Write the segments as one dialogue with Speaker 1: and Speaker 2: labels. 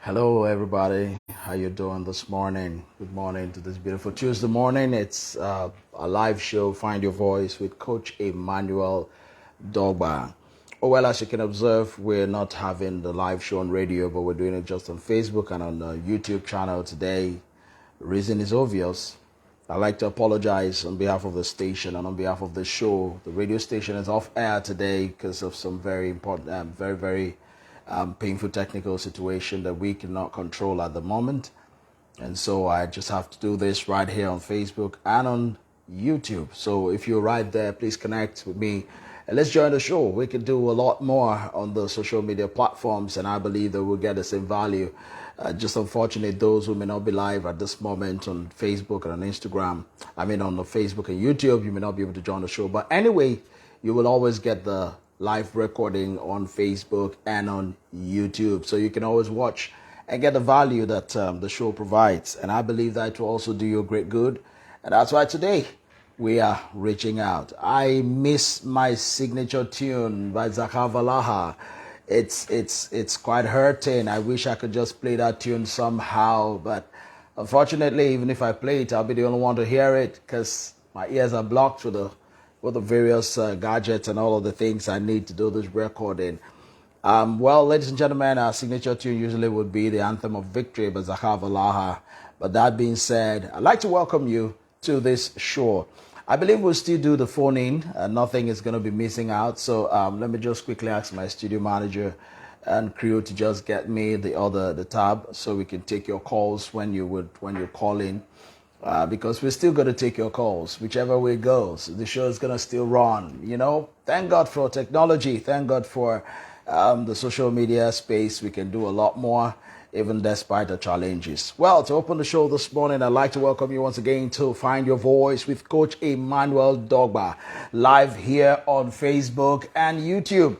Speaker 1: Hello, everybody. How you doing this morning? Good morning to this beautiful Tuesday morning. It's a live show, Find Your Voice, with Coach Emmanuel Dogba. Oh, well, as you can observe, we're not having the live show on radio, but we're doing it just on Facebook and on the YouTube channel today. The reason is obvious. I'd like to apologize on behalf of the station and on behalf of the show. The radio station is off air today because of some very important, very painful technical situation that we cannot control at the moment. And so I just have to do this right here on Facebook and on YouTube. So if you're right there, please connect with me and let's join the show. We can do a lot more on the social media platforms, and I believe that we'll get the same value. Just unfortunate those who may not be live at this moment on Facebook and on Instagram. On the Facebook and YouTube, you may not be able to join the show. But anyway, you will always get the live recording on Facebook and on YouTube. So you can always watch and get the value that the show provides. And I believe that will also do you a great good. And that's why today we are reaching out. I miss my signature tune by Zaka Valaha. It's quite hurting. I wish I could just play that tune somehow, but unfortunately, even if I play it, I'll be the only one to hear it because my ears are blocked with the various gadgets and all of the things I need to do this recording. Well, ladies and gentlemen, our signature tune usually would be the Anthem of Victory by Zaka Valaha. But that being said, I'd like to welcome you to this show. I believe we'll still do the phone in. Nothing is going to be missing out. So let me just quickly ask my studio manager and crew to just get me the tab so we can take your calls when you call in. Because we're still going to take your calls, whichever way it goes. The show is going to still run, Thank God for technology. Thank God for the social media space. We can do a lot more, even despite the challenges. Well, to open the show this morning, I'd like to welcome you once again to Find Your Voice with Coach Emmanuel Dogba, live here on Facebook and YouTube.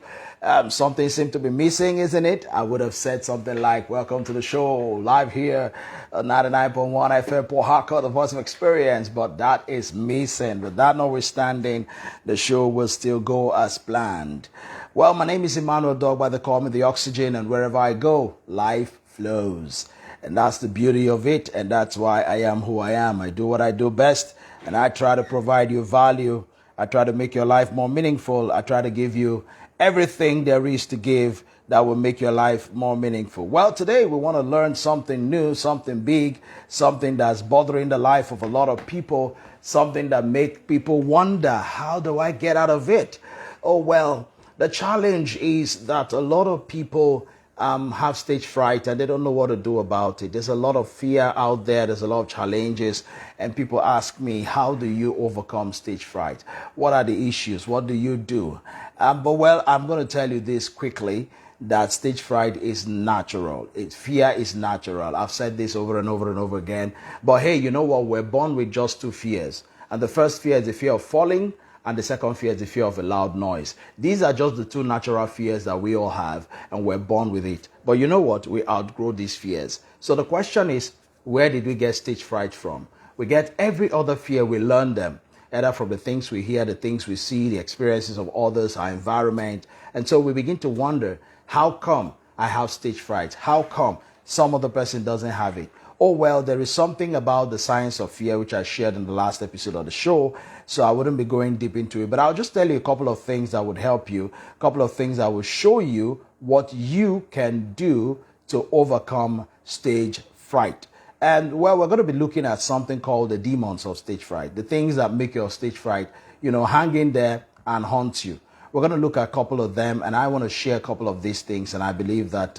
Speaker 1: Something seemed to be missing, isn't it? I would have said something like, welcome to the show, live here at 99.1 FM, Port Harcourt, the voice of experience, but that is missing. But that notwithstanding, the show will still go as planned. Well, my name is Emmanuel Dogba. They call me the oxygen, and wherever I go, life flows. And that's the beauty of it, and that's why I am who I am. I do what I do best, and I try to provide you value. I try to make your life more meaningful. I try to give you everything there is to give that will make your life more meaningful. Well, today we want to learn something new, something big, something that's bothering the life of a lot of people, something that makes people wonder, how do I get out of it? Oh, well, the challenge is that a lot of people have stage fright and they don't know what to do about it. There's a lot of fear out there. There's a lot of challenges. And people ask me, how do you overcome stage fright? What are the issues? What do you do? I'm going to tell you this quickly, that stage fright is natural. Fear is natural. I've said this over and over and over again. But hey, you know what? We're born with just two fears. And the first fear is the fear of falling. And the second fear is the fear of a loud noise. These are just the two natural fears that we all have, and we're born with it. But you know what? We outgrow these fears. So the question is, where did we get stage fright from? We get every other fear, we learn them, either from the things we hear, the things we see, the experiences of others, our environment. And so we begin to wonder, how come I have stage fright? How come some other person doesn't have it? Oh, well, there is something about the science of fear, which I shared in the last episode of the show, so I wouldn't be going deep into it. But I'll just tell you a couple of things that would help you, a couple of things that will show you what you can do to overcome stage fright. And, well, we're going to be looking at something called the demons of stage fright, the things that make your stage fright, hang in there and haunt you. We're going to look at a couple of them, and I want to share a couple of these things, and I believe that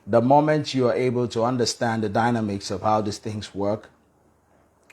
Speaker 1: the moment you are able to understand the dynamics of how these things work,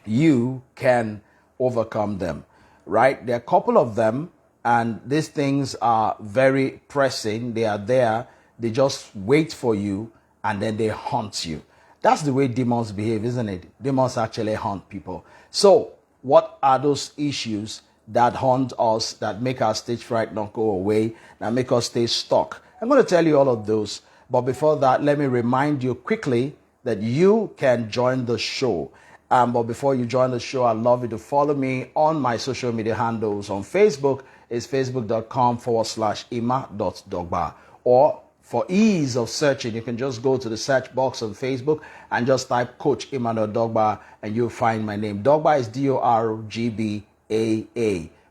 Speaker 1: you can overcome them, right? There are a couple of them, and these things are very pressing. They are there. They just wait for you, and then they haunt you. That's the way demons behave, isn't it? Demons actually haunt people. So what are those issues that haunt us, that make our stage fright not go away, that make us stay stuck? I'm going to tell you all of those. But before that, let me remind you quickly that you can join the show. But before you join the show, I'd love you to follow me on my social media handles. On Facebook, it's facebook.com/ima.dogba or For ease of searching, you can just go to the search box on Facebook and just type Coach Emmanuel Dogba and you'll find my name. Dogba is Dorgbaa.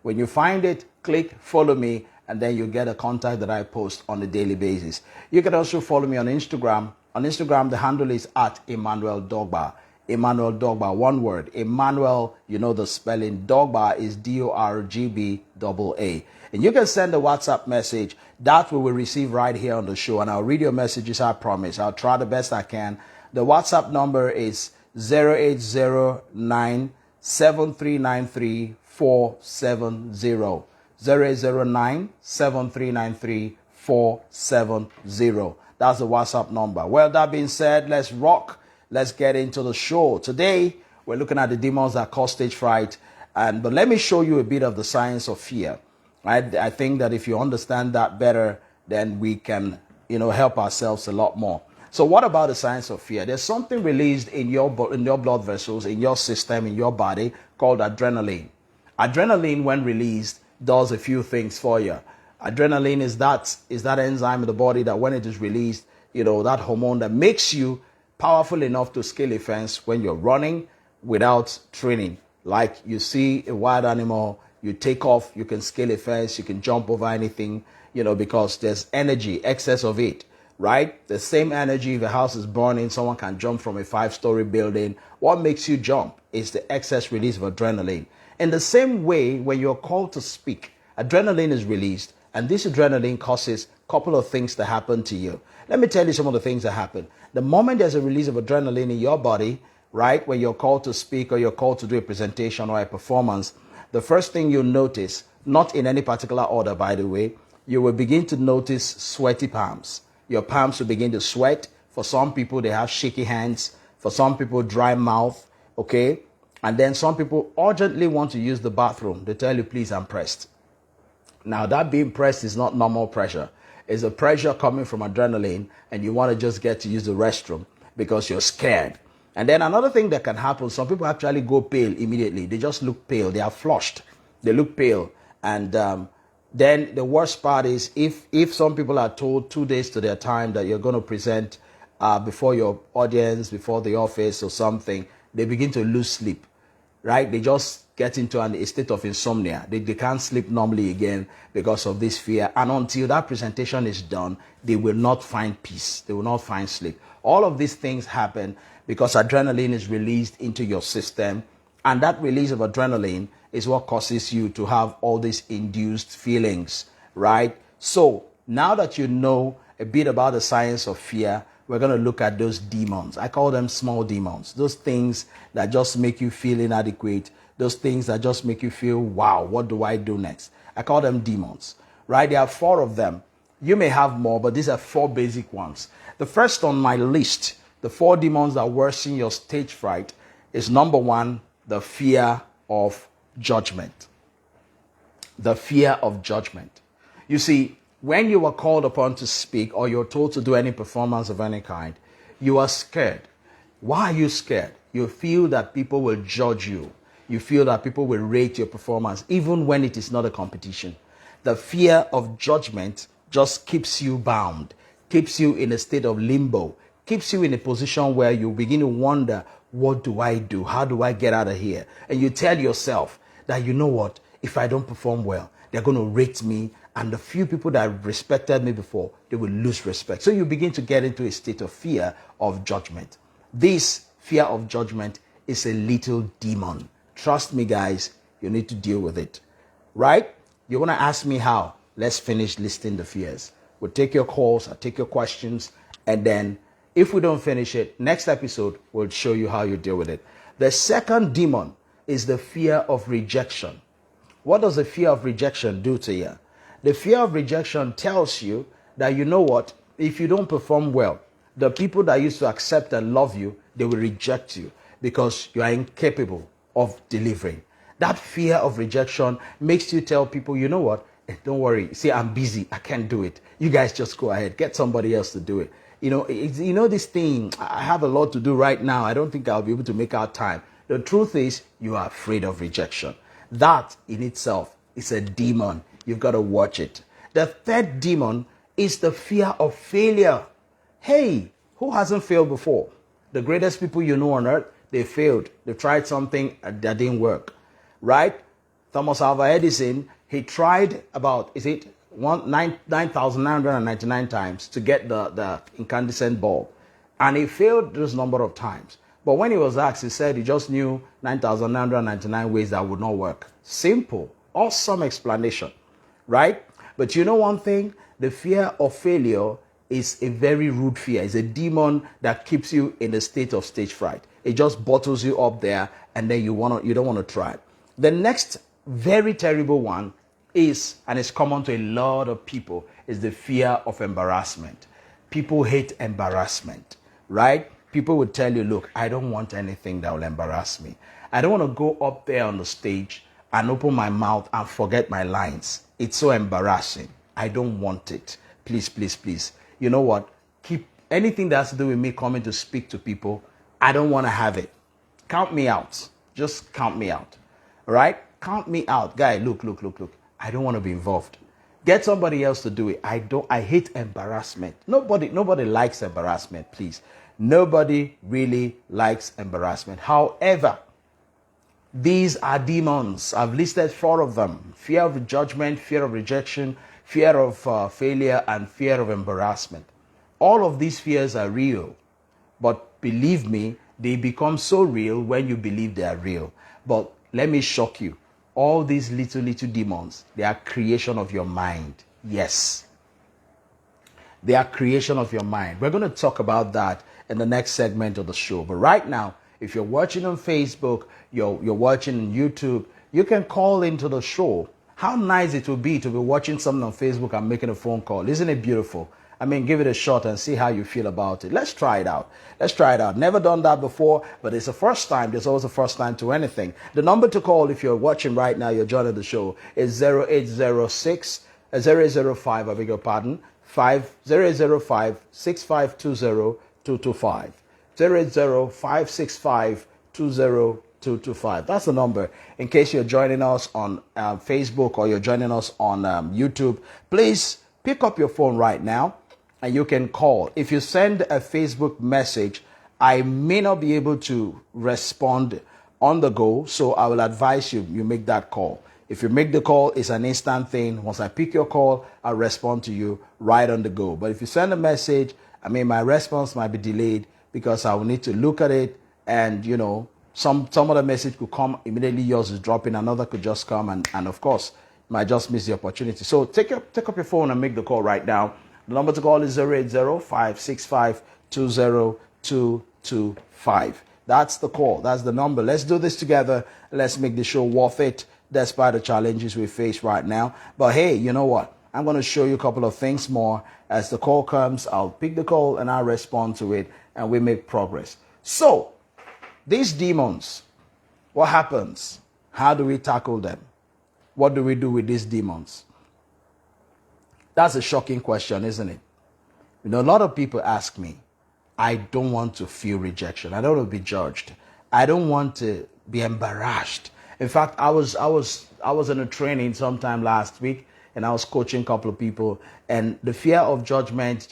Speaker 1: When you find it, click follow me and then you get a contact that I post on a daily basis. You can also follow me on Instagram. On Instagram, the handle is at Emmanuel Dogba. Emmanuel Dogba, one word. Emmanuel, you know the spelling. Dogba is Dorgbaa. And you can send a WhatsApp message that we will receive right here on the show. And I'll read your messages, I promise. I'll try the best I can. The WhatsApp number is 0809 7393 470. 0809 7393 470. That's the WhatsApp number. Well, that being said, let's rock. Let's get into the show. Today, we're looking at the demons that cause stage fright. But let me show you a bit of the science of fear. Right? I think that if you understand that better, then we can, help ourselves a lot more. So what about the science of fear? There's something released in your blood vessels, in your system, in your body called adrenaline. Adrenaline, when released, does a few things for you. Adrenaline is that enzyme in the body that when it is released, that hormone that makes you powerful enough to scale a fence when you're running without training. Like you see a wild animal, you take off, you can scale a fence, you can jump over anything, because there's energy, excess of it, right? The same energy, if a house is burning, someone can jump from a 5-story building. What makes you jump is the excess release of adrenaline. In the same way, when you're called to speak, adrenaline is released, and this adrenaline causes a couple of things to happen to you. Let me tell you some of the things that happen. The moment there's a release of adrenaline in your body, right, when you're called to speak or you're called to do a presentation or a performance, the first thing you'll notice, not in any particular order, by the way, you will begin to notice sweaty palms. Your palms will begin to sweat. For some people, they have shaky hands. For some people, dry mouth, okay? And then some people urgently want to use the bathroom. They tell you, please, I'm pressed. Now, that being pressed is not normal pressure. It's a pressure coming from adrenaline, and you want to just get to use the restroom because you're scared. And then another thing that can happen, some people actually go pale immediately. They just look pale. They are flushed. They look pale. And then the worst part is if some people are told 2 days to their time that you're going to present before your audience, before the office or something, they begin to lose sleep, right? They just get into a state of insomnia. They can't sleep normally again because of this fear. And until that presentation is done, they will not find peace. They will not find sleep. All of these things happen because adrenaline is released into your system. And that release of adrenaline is what causes you to have all these induced feelings, right? So now that you know a bit about the science of fear, we're going to look at those demons. I call them small demons. Those things that just make you feel inadequate. Those things that just make you feel, wow, what do I do next? I call them demons, right? There are 4 of them. You may have more, but these are 4 basic ones. The first on my list, the 4 demons that worsen your stage fright, is number 1, the fear of judgment. The fear of judgment. You see, when you are called upon to speak or you're told to do any performance of any kind, you are scared. Why are you scared? You feel that people will judge you. You feel that people will rate your performance, even when it is not a competition. The fear of judgment just keeps you bound, keeps you in a state of limbo, keeps you in a position where you begin to wonder, what do I do? How do I get out of here? And you tell yourself that, you know what, if I don't perform well, they're going to rate me. And the few people that respected me before, they will lose respect. So you begin to get into a state of fear of judgment. This fear of judgment is a little demon. Trust me, guys, you need to deal with it, right? You want to ask me how? Let's finish listing the fears. We'll take your calls, I'll take your questions, and then if we don't finish it, next episode, we'll show you how you deal with it. The second demon is the fear of rejection. What does the fear of rejection do to you? The fear of rejection tells you that, you know what, if you don't perform well, the people that used to accept and love you, they will reject you because you are incapable of delivering. That fear of rejection makes you tell people, you know what, don't worry, see, I'm busy, I can't do it. You guys just go ahead, get somebody else to do it. This thing, I have a lot to do right now. I don't think I'll be able to make out time. The truth is, you are afraid of rejection. That in itself is a demon. You've got to watch it. The third demon is the fear of failure. Hey, who hasn't failed before? The greatest people you know on earth, they failed. They tried something that didn't work, right? Thomas Alva Edison, he tried about, is it 9,999 times to get the incandescent bulb. And he failed those number of times. But when he was asked, he said he just knew 9,999 ways that would not work. Simple, awesome explanation, right? But you know one thing? The fear of failure is a very rude fear. It's a demon that keeps you in a state of stage fright. It just bottles you up there, and then you don't want to try it. The next very terrible one is, and it's common to a lot of people, is the fear of embarrassment. People hate embarrassment, right? People would tell you, look, I don't want anything that will embarrass me. I don't want to go up there on the stage and open my mouth and forget my lines. It's so embarrassing. I don't want it. Please, please, please. You know what? Keep anything that has to do with me coming to speak to people. I don't want to have it. Count me out. Just count me out. All right? Count me out. Guy, look. I don't want to be involved. Get somebody else to do it. I hate embarrassment. Nobody likes embarrassment, please. Nobody really likes embarrassment. However, these are demons. I've listed 4 of them. Fear of judgment, fear of rejection, fear of failure, and fear of embarrassment. All of these fears are real. But believe me, they become so real when you believe they are real. But let me shock you. All these little demons, they are creation of your mind. Yes. They are creation of your mind. We're going to talk about that in the next segment of the show. But right now, if you're watching on Facebook, you're watching on YouTube, you can call into the show. How nice it would be to be watching something on Facebook and making a phone call. Isn't it beautiful? I mean, give it a shot and see how you feel about it. Let's try it out. Never done that before, but it's the first time. There's always a first time to anything. The number to call if you're watching right now, you're joining the show, is 0805, I beg your pardon, 0805-6520-225. 080-565-20225. That's the number. In case you're joining us on Facebook or you're joining us on YouTube, please pick up your phone right now and you can call. If you send a Facebook message, I may not be able to respond on the go, so I will advise you make that call. If you make the call, it's an instant thing. Once I pick your call, I'll respond to you right on the go. But if you send a message, my response might be delayed because I will need to look at it, and some of the message could come immediately. Yours is dropping, another could just come, and of course, you might just miss the opportunity. So take up your phone and make the call right now. The number to call is 080-565-20225. That's the call. That's the number. Let's do this together. Let's make the show worth it, despite the challenges we face right now. But hey, you know what? I'm going to show you a couple of things more. As the call comes, I'll pick the call and I'll respond to it, and we make progress. So, these demons, what happens? How do we tackle them? What do we do with these demons? That's a shocking question, isn't it? A lot of people ask me, I don't want to feel rejection. I don't want to be judged. I don't want to be embarrassed. In fact, I was in a training sometime last week, and I was coaching a couple of people, and the fear of judgment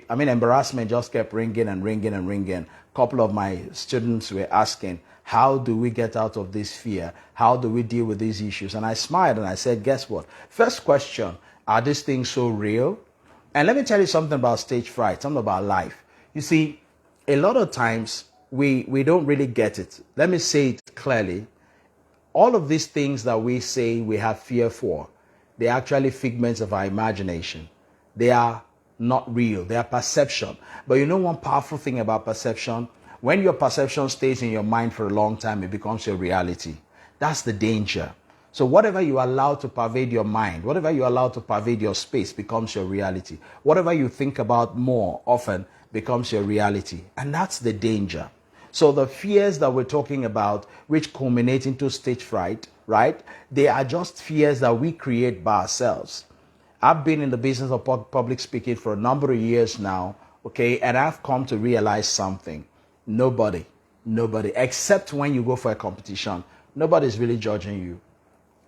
Speaker 1: embarrassment just kept ringing and ringing and ringing. A couple of my students were asking, how do we get out of this fear? How do we deal with these issues? And I smiled and I said, guess what? First question, are these things so real? And let me tell you something about stage fright, something about life. You see, a lot of times we don't really get it. Let me say it clearly. All of these things that we say we have fear for, they're actually figments of our imagination. They are not real. They are perception. But you know one powerful thing about perception? When your perception stays in your mind for a long time, it becomes your reality. That's the danger. So whatever you allow to pervade your mind, whatever you allow to pervade your space becomes your reality. Whatever you think about more often becomes your reality. And that's the danger. So the fears that we're talking about, which culminate into stage fright, right? They are just fears that we create by ourselves. I've been in the business of public speaking for a number of years now, okay? And I've come to realize something. Nobody, except when you go for a competition, nobody's really judging you.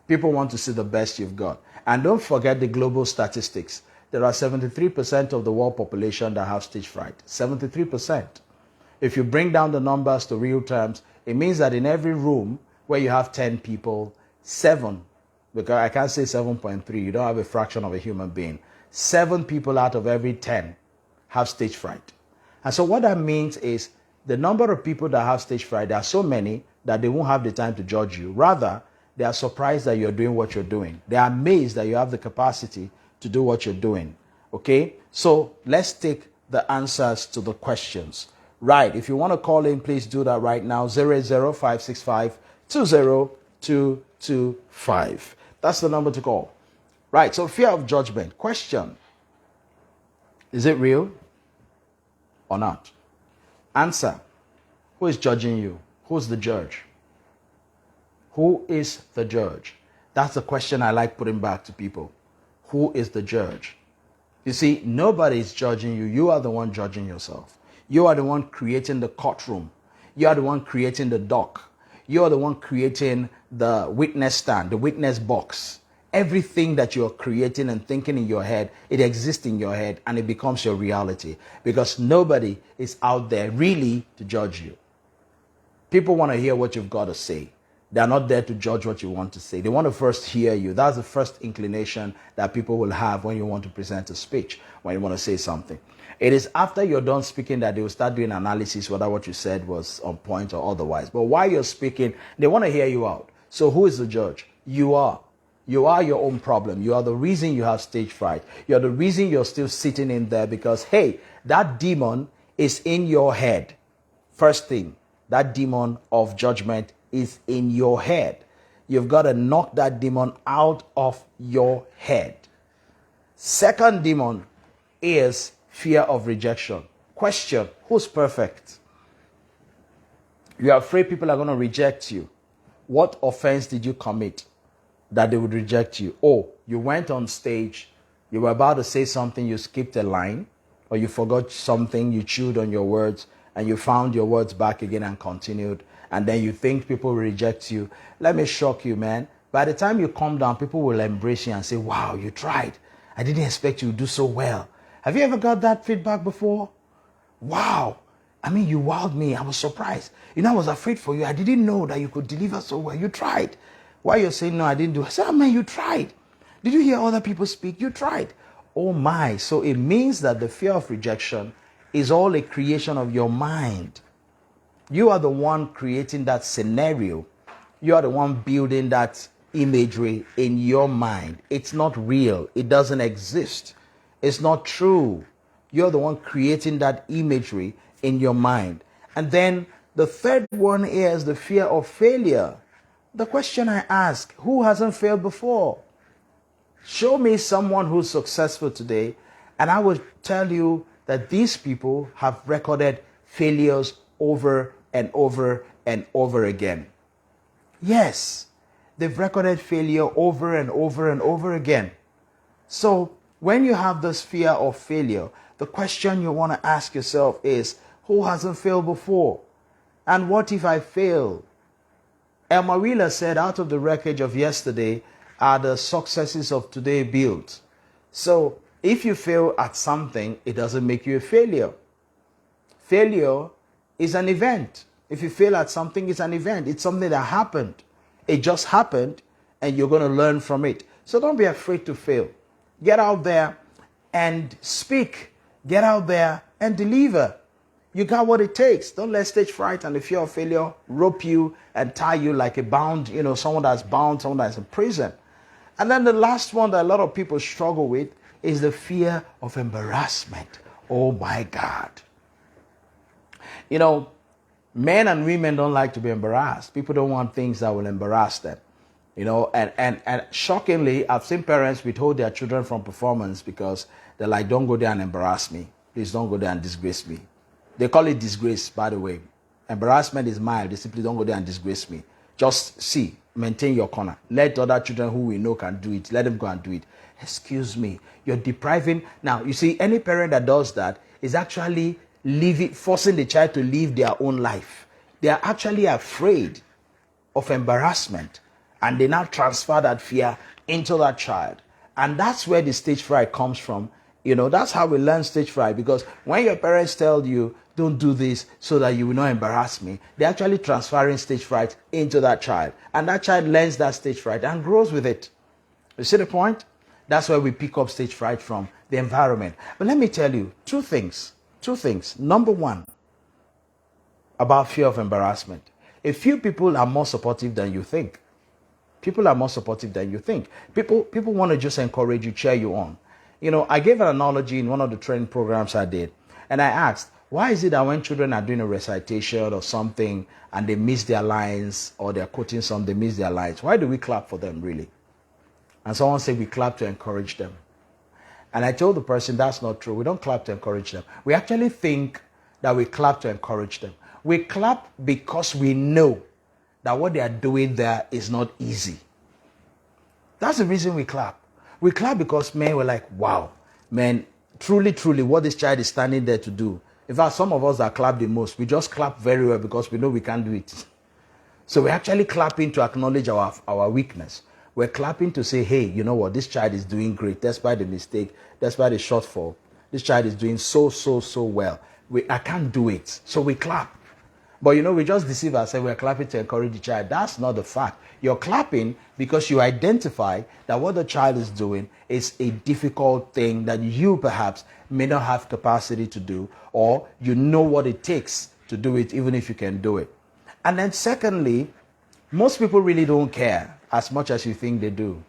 Speaker 1: People want to see the best you've got. And don't forget the global statistics. there are 73% of the world population that have stage fright. 73%. If you bring down the numbers to real terms, it means that in every room where you have 10 people, 7, because I can't say 7.3, you don't have a fraction of a human being. 7 people out of every 10 have stage fright. And so what that means is the number of people that have stage fright, there are so many that they won't have the time to judge you. Rather, they are surprised that you're doing what you're doing. They are amazed that you have the capacity to do what you're doing. Okay? So let's take the answers to the questions. Right. If you want to call in, please do that right now. 080-565-20225. That's the number to call. Right. So fear of judgment. Question. Is it real or not? Answer. Who is judging you? Who's the judge? Who is the judge? That's the question I like putting back to people. Who is the judge? You see, nobody is judging you. You are the one judging yourself. You are the one creating the courtroom. You are the one creating the dock. You are the one creating the witness stand, the witness box. Everything that you're creating and thinking in your head, it exists in your head and it becomes your reality because nobody is out there really to judge you. People want to hear what you've got to say. They're not there to judge what you want to say. They want to first hear you. That's the first inclination that people will have when you want to present a speech, when you want to say something. It is after you're done speaking that they will start doing analysis whether what you said was on point or otherwise. But while you're speaking, they want to hear you out. So who is the judge? You are. You are your own problem. You are the reason you have stage fright. You're the reason you're still sitting in there because, hey, that demon is in your head. First thing, that demon of judgment is in your head. You've got to knock that demon out of your head. Second demon is fear of rejection. Question, who's perfect? You're afraid people are going to reject you. What offense did you commit that they would reject you? Oh, you went on stage, you were about to say something, you skipped a line, or you forgot something, you chewed on your words, and you found your words back again and continued, and then you think people will reject you. Let me shock you, man. By the time you calm down, people will embrace you and say, wow, you tried. I didn't expect you to do so well. Have you ever got that feedback before? Wow. I mean, you wowed me. I was surprised. You know, I was afraid for you. I didn't know that you could deliver so well. You tried. Why you're saying, no, I didn't do it? I said, oh, man, you tried. Did you hear other people speak? You tried. Oh, my. So it means that the fear of rejection is all a creation of your mind. You are the one creating that scenario. You are the one building that imagery in your mind. It's not real. It doesn't exist. It's not true. You're the one creating that imagery in your mind. And then the third one is the fear of failure. The question I ask, who hasn't failed before? Show me someone who's successful today, and I will tell you that these people have recorded failures over and over and over again. Yes, they've recorded failure over and over and over again. So when you have this fear of failure, the question you want to ask yourself is, who hasn't failed before? And what if I fail? Elmer Wheeler said, out of the wreckage of yesterday are the successes of today built. So if you fail at something, it doesn't make you a failure. Failure is an event. If you fail at something, it's an event. It's something that happened. It just happened, and you're going to learn from it. So don't be afraid to fail. Get out there and speak. Get out there and deliver. You got what it takes. Don't let stage fright and the fear of failure rope you and tie you like a bound, someone that's bound, someone that's in prison. And then the last one that a lot of people struggle with is the fear of embarrassment. Oh my God. Men and women don't like to be embarrassed. People don't want things that will embarrass them. And shockingly, I've seen parents withhold their children from performance because they're like, don't go there and embarrass me. Please don't go there and disgrace me. They call it disgrace, by the way. Embarrassment is mild. They simply don't go there and disgrace me. Just maintain your corner. Let other children who we know can do it. Let them go and do it. Excuse me. You're depriving. Now, you see, any parent that does that is actually forcing the child to live their own life. They are actually afraid of embarrassment. And they now transfer that fear into that child. And that's where the stage fright comes from. That's how we learn stage fright, because when your parents tell you, don't do this so that you will not embarrass me, they're actually transferring stage fright into that child. And that child learns that stage fright and grows with it. You see the point? That's where we pick up stage fright from, the environment. But let me tell you two things. Number one, about fear of embarrassment. A few people are more supportive than you think. People are more supportive than you think. People want to just encourage you, cheer you on. I gave an analogy in one of the training programs I did. And I asked, why is it that when children are doing a recitation or something and they miss their lines, or they're quoting some, they miss their lines, why do we clap for them really? And someone said we clap to encourage them. And I told the person that's not true. We don't clap to encourage them. We actually think that we clap to encourage them. We clap because we know that what they are doing there is not easy. That's the reason we clap. We clap because, man, we're like, wow, man, truly, what this child is standing there to do. In fact, some of us that clap the most, we just clap very well because we know we can't do it. So we're actually clapping to acknowledge our weakness. We're clapping to say, hey, you know what, this child is doing great, despite the mistake, despite the shortfall. This child is doing so well. I can't do it. So we clap. But we just deceive ourselves. We're clapping to encourage the child. That's not the fact. You're clapping because you identify that what the child is doing is a difficult thing that you perhaps may not have capacity to do, or you know what it takes to do it, even if you can do it. And then secondly, most people really don't care as much as you think they do.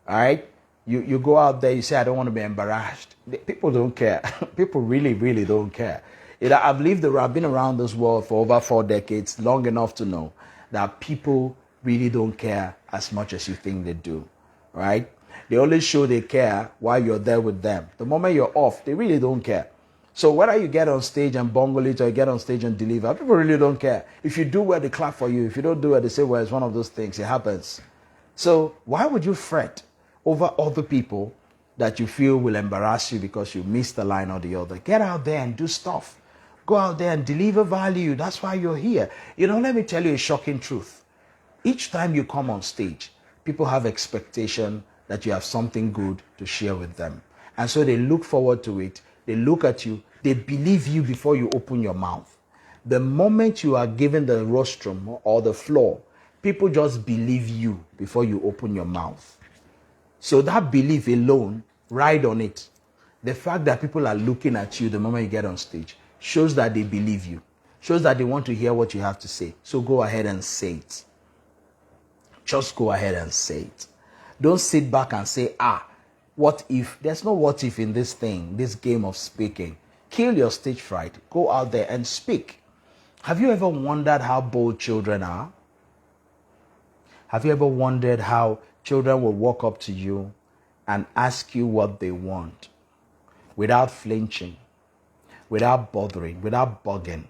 Speaker 1: All right? You go out there, you say, I don't want to be embarrassed. People don't care. People really don't care. I've been around this world for over 4 decades, long enough to know that people really don't care as much as you think they do, right? They only show they care while you're there with them. The moment you're off, they really don't care. So whether you get on stage and bungle it or you get on stage and deliver, people really don't care. If you do well, they clap for you. If you don't do well, they say, well, it's one of those things. It happens. So why would you fret over other people that you feel will embarrass you because you missed a line or the other? Get out there and do stuff. Go out there and deliver value. That's why you're here. Let me tell you a shocking truth. Each time you come on stage, people have expectation that you have something good to share with them. And so they look forward to it. They look at you. They believe you before you open your mouth. The moment you are given the rostrum or the floor, people just believe you before you open your mouth. So that belief alone, ride on it. The fact that people are looking at you the moment you get on stage shows that they believe you, shows that they want to hear what you have to say. So go ahead and say it. Just go ahead and say it. Don't sit back and say, what if? There's no what if in this thing, this game of speaking. Kill your stage fright. Go out there and speak. Have you ever wondered how bold children are? Have you ever wondered how children will walk up to you and ask you what they want without flinching, without bothering, without bugging?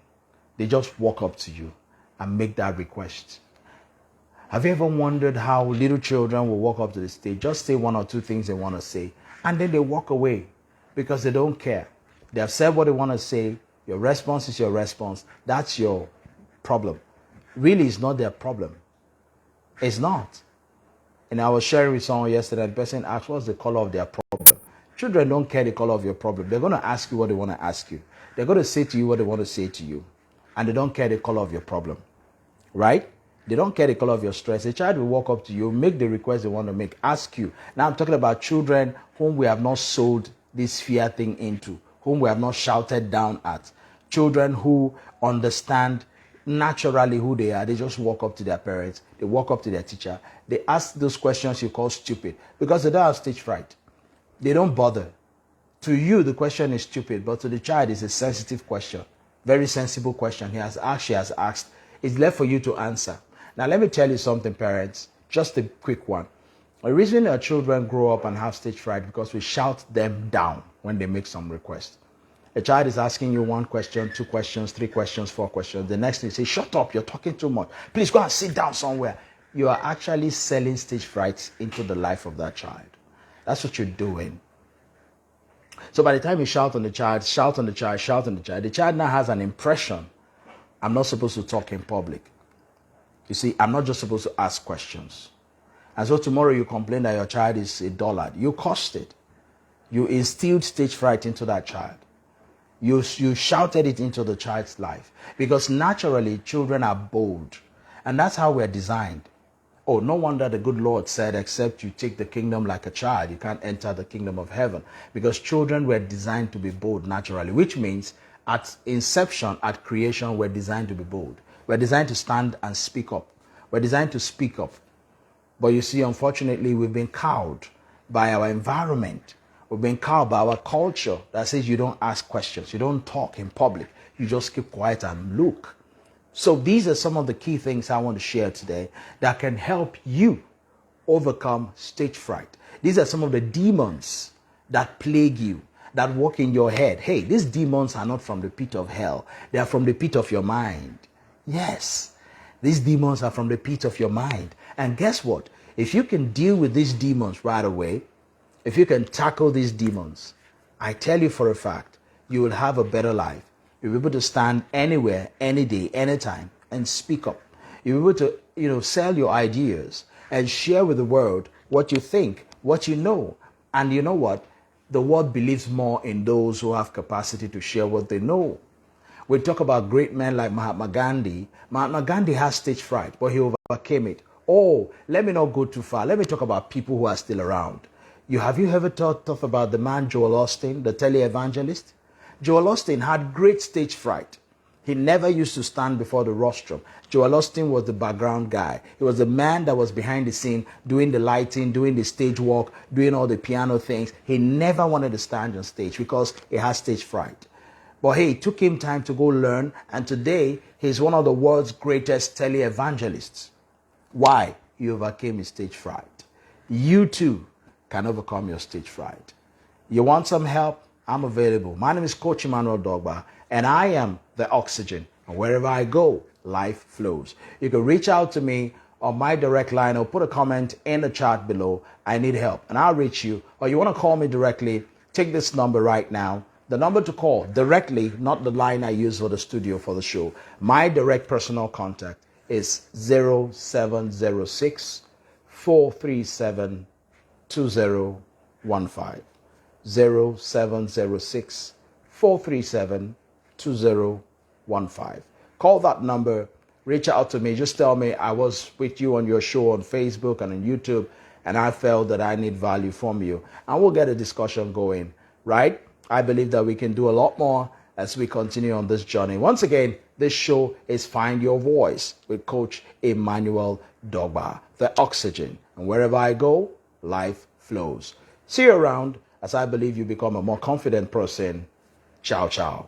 Speaker 1: They just walk up to you and make that request. Have you ever wondered how little children will walk up to the stage, just say 1 or 2 things they want to say, and then they walk away because they don't care? They have said what they want to say. Your response is your response. That's your problem. Really, it's not their problem. It's not. And I was sharing with someone yesterday, the person asked, what's the color of their problem? Children don't care the color of your problem. They're going to ask you what they want to ask you. They're going to say to you what they want to say to you. And they don't care the color of your problem. Right? They don't care the color of your stress. A child will walk up to you, make the request they want to make, ask you. Now I'm talking about children whom we have not sold this fear thing into, whom we have not shouted down at. Children who understand naturally who they are. They just walk up to their parents. They walk up to their teacher. They ask those questions you call stupid because they don't have stage fright. They don't bother. To you, the question is stupid, but to the child, it's a sensitive question. Very sensible question. She has asked. It's left for you to answer. Now, let me tell you something, parents. Just a quick one. The reason our children grow up and have stage fright because we shout them down when they make some request. A child is asking you 1 question, 2 questions, 3 questions, 4 questions. The next thing you say, shut up, you're talking too much. Please go and sit down somewhere. You are actually selling stage fright into the life of that child. That's what you're doing. So by the time you shout on the child, the child now has an impression. I'm not supposed to talk in public. You see, I'm not just supposed to ask questions. And so tomorrow you complain that your child is a dullard. You caused it. You instilled stage fright into that child. You shouted it into the child's life, because naturally children are bold, and that's how we're designed. Oh, no wonder the good Lord said, except you take the kingdom like a child, you can't enter the kingdom of heaven, because children were designed to be bold naturally, which means at inception, at creation, we're designed to be bold. We're designed to stand and speak up. We're designed to speak up. But you see, unfortunately, we've been cowed by our environment. We've been cowed by our culture that says you don't ask questions, you don't talk in public, you just keep quiet and look. So these are some of the key things I want to share today that can help you overcome stage fright. These are some of the demons that plague you, that walk in your head. Hey, these demons are not from the pit of hell. They are from the pit of your mind. Yes, these demons are from the pit of your mind. And guess what? If you can deal with these demons right away, if you can tackle these demons, I tell you for a fact, you will have a better life. You'll be able to stand anywhere, any day, anytime, and speak up. You'll be able to, sell your ideas and share with the world what you think, what you know. And you know what? The world believes more in those who have capacity to share what they know. We talk about great men like Mahatma Gandhi. Mahatma Gandhi has stage fright, but he overcame it. Oh, let me not go too far. Let me talk about people who are still around. Have you ever thought about the man Joel Osteen, the televangelist? Joel Osteen had great stage fright. He never used to stand before the rostrum. Joel Osteen was the background guy. He was the man that was behind the scene, doing the lighting, doing the stage work, doing all the piano things. He never wanted to stand on stage because he had stage fright. But hey, it took him time to go learn, and today he's one of the world's greatest televangelists. Why? He overcame his stage fright. You too can overcome your stage fright. You want some help? I'm available. My name is Coach Emmanuel Dogba, and I am the oxygen. And wherever I go, life flows. You can reach out to me on my direct line or put a comment in the chat below. I need help, and I'll reach you. Or you want to call me directly, take this number right now. The number to call directly, not the line I use for the studio for the show. My direct personal contact is 0706 437 2015. 0706 437 2015. Call that number, reach out to me, just tell me I was with you on your show on Facebook and on YouTube, and I felt that I need value from you, and we'll get a discussion going, right? I believe that we can do a lot more as we continue on this journey. Once again, this show is Find Your Voice with Coach Emmanuel Dogba, the oxygen. And wherever I go, life flows. See you around as I believe you become a more confident person. Ciao, ciao.